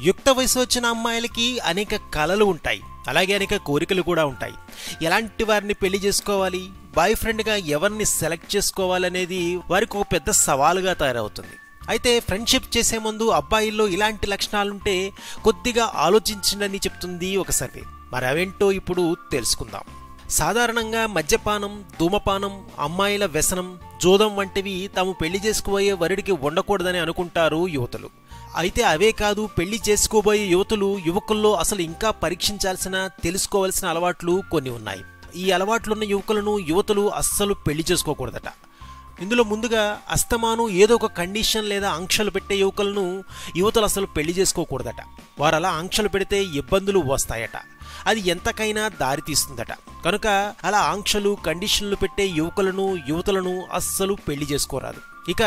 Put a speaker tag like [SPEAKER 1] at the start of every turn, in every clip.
[SPEAKER 1] యుక్త వయసు వచ్చిన అమ్మాయిలకి అనేక కలలు ఉంటాయి, అలాగే అనేక కోరికలు కూడా ఉంటాయి. ఎలాంటి వారిని పెళ్లి చేసుకోవాలి, బాయ్ ఫ్రెండ్గా ఎవరిని సెలెక్ట్ చేసుకోవాలనేది వారికి ఒక పెద్ద సవాలుగా తయారవుతుంది. అయితే ఫ్రెండ్షిప్ చేసే ముందు అబ్బాయిల్లో ఇలాంటి లక్షణాలుంటే కొద్దిగా ఆలోచించండి చెప్తుంది ఒక సర్వే. మరి అవేంటో ఇప్పుడు తెలుసుకుందాం. సాధారణంగా మద్యపానం, ధూమపానం, అమ్మాయిల వ్యసనం, జోదం వంటివి తాము పెళ్లి చేసుకోబోయే వరుడికి ఉండకూడదని అనుకుంటారు యువతులు. అయితే అవే కాదు, పెళ్లి చేసుకోబోయే యువకుల్లో అసలు ఇంకా పరీక్షించాల్సిన, తెలుసుకోవాల్సిన అలవాట్లు కొన్ని ఉన్నాయి. ఈ అలవాట్లున్న యువతులు అస్సలు పెళ్లి చేసుకోకూడదట. ఇందులో ముందుగా అస్తమానం ఏదో ఒక కండిషన్ లేదా ఆంక్షలు పెట్టే యువతులు అసలు పెళ్లి చేసుకోకూడదట. వారు అలా ఆంక్షలు పెడితే ఇబ్బందులు వస్తాయట, అది ఎంతకైనా దారి తీస్తుందట. కనుక అలా ఆంక్షలు, కండిషన్లు పెట్టే యువతులను అస్సలు పెళ్లి చేసుకోరాదు. ఇక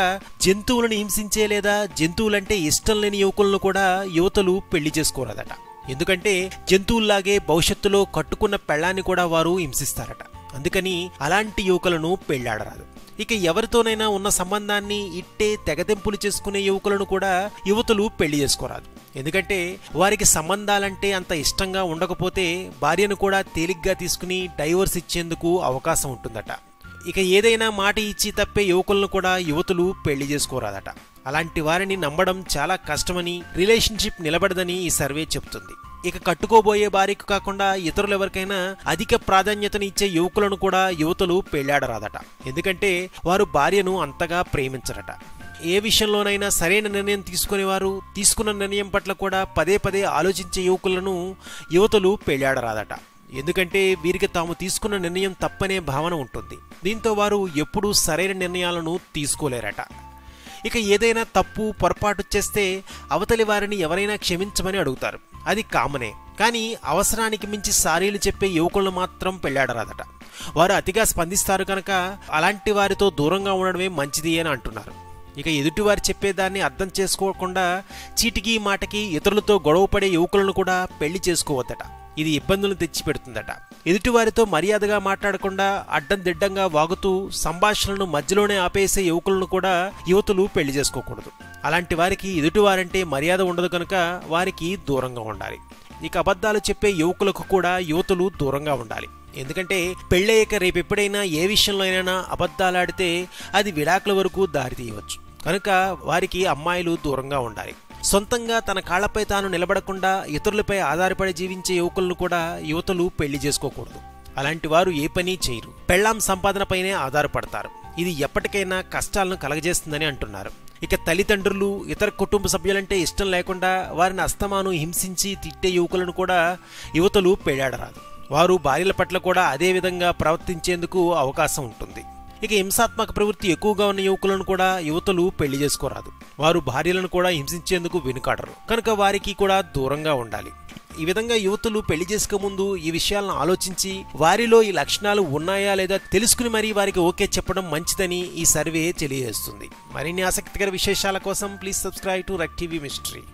[SPEAKER 1] జంతువులను హింసించే లేదా జంతువులంటే ఇష్టం లేని యువకులను కూడా యువతులు పెళ్లి చేసుకోరాదట. ఎందుకంటే జంతువుల్లాగే భవిష్యత్తులో కట్టుకున్న పెళ్ళాన్ని కూడా వారు హింసిస్తారట. అందుకని అలాంటి యువకులను పెళ్లాడరాదు. ఇక ఎవరితోనైనా ఉన్న సంబంధాన్ని ఇట్టే తెగదెంపులు చేసుకునే యువకులను కూడా యువతులు పెళ్లి చేసుకోరాదు. ఎందుకంటే వారికి సంబంధాలంటే అంత ఇష్టంగా ఉండకపోతే భార్యను కూడా తేలిగ్గా తీసుకుని డైవర్స్ ఇచ్చేందుకు అవకాశం ఉంటుందట. ఇక ఏదైనా మాట ఇచ్చి తప్పే యువకులను కూడా యువతులు పెళ్లి చేసుకోరాదట. అలాంటి వారిని నమ్మడం చాలా కష్టమని, రిలేషన్షిప్ నిలబడదని ఈ సర్వే చెబుతుంది. ఇక కట్టుకోబోయే భార్యకు కాకుండా ఇతరులెవరికైనా అధిక ప్రాధాన్యతను ఇచ్చే యువకులను కూడా యువతులు పెళ్లాడరాదట. ఎందుకంటే వారు భార్యను అంతగా ప్రేమించరట. ఏ విషయంలోనైనా సరైన నిర్ణయం తీసుకునేవారు, తీసుకున్న నిర్ణయం పట్ల కూడా పదే పదే ఆలోచించే యువతులు పెళ్లాడరాదట. ఎందుకంటే వీరికి తాము తీసుకున్న నిర్ణయం తప్పనే భావన ఉంటుంది. దీంతో వారు ఎప్పుడూ సరైన నిర్ణయాలను తీసుకోలేరట. ఇక ఏదైనా తప్పు, పొరపాటు చేస్తే అవతలి వారిని ఎవరైనా క్షమించమని అడుగుతారు. అది కామనే. కానీ అవసరానికి మించి సారీలు చెప్పే యువకులను మాత్రం పెళ్లాడరాదట. వారు అతిగా స్పందిస్తారు కనుక అలాంటి వారితో దూరంగా ఉండడమే మంచిది అని అంటున్నారు. ఇక ఎదుటివారు చెప్పేదాన్ని అర్థం చేసుకోకుండా చీటికి మాటకి ఇతరులతో గొడవపడే యువకులను కూడా పెళ్లి చేసుకోవద్దట. ఇది ఇబ్బందులను తెచ్చిపెడుతుందట. ఎదుటివారితో మర్యాదగా మాట్లాడకుండా అడ్డం దిడ్డంగా వాగుతూ సంభాషణలను మధ్యలోనే ఆపేసే యువకులను కూడా యువతులు పెళ్లి చేసుకోకూడదు. అలాంటి వారికి ఎదుటివారంటే మర్యాద ఉండదు కనుక వారికి దూరంగా ఉండాలి. ఇక అబద్ధాలు చెప్పే యువకులకు కూడా యువతులు దూరంగా ఉండాలి. ఎందుకంటే పెళ్ళయ్యాక రేపెప్పుడైనా ఏ విషయంలో అయినా అబద్ధాలాడితే అది విడాకుల వరకు దారి తీయవచ్చు. కనుక వారికి అమ్మాయిలు దూరంగా ఉండాలి. సొంతంగా తన కాళ్లపై తాను నిలబడకుండా ఇతరులపై ఆధారపడి జీవించే యువకులను కూడా యువతులు పెళ్లి చేసుకోకూడదు. అలాంటి వారు ఏ పని చేయరు, పెళ్ళాం సంపాదనపైనే ఆధారపడతారు. ఇది ఎప్పటికైనా కష్టాలను కలగజేస్తుందని అంటున్నారు. ఇక తల్లిదండ్రులు, ఇతర కుటుంబ సభ్యులంటే ఇష్టం లేకుండా వారిని అస్తమాను హింసించి తిట్టే యువకులను కూడా యువతులు పెళ్లాడరాదు. వారు భార్యల పట్ల కూడా అదే విధంగా ప్రవర్తించేందుకు అవకాశం ఉంటుంది. ఇక హింసాత్మక ప్రవృత్తి ఎక్కువగా ఉన్న యువకులను కూడా యువతులు పెళ్లి చేసుకోరాదు. వారు భార్యలను కూడా హింసించేందుకు వెనుకాడరు కనుక వారికి కూడా దూరంగా ఉండాలి. ఈ విధంగా యువతులు పెళ్లి చేసుకో ముందు ఈ విషయాలను ఆలోచించి వారిలో ఈ లక్షణాలు ఉన్నాయా లేదా తెలుసుకుని మరీ వారికి ఓకే చెప్పడం మంచిదని ఈ సర్వే తెలియజేస్తుంది. మరిన్ని ఆసక్తికర విశేషాల కోసం ప్లీజ్ సబ్స్క్రైబ్ టు రెక్ టీవీ మిస్టరీ.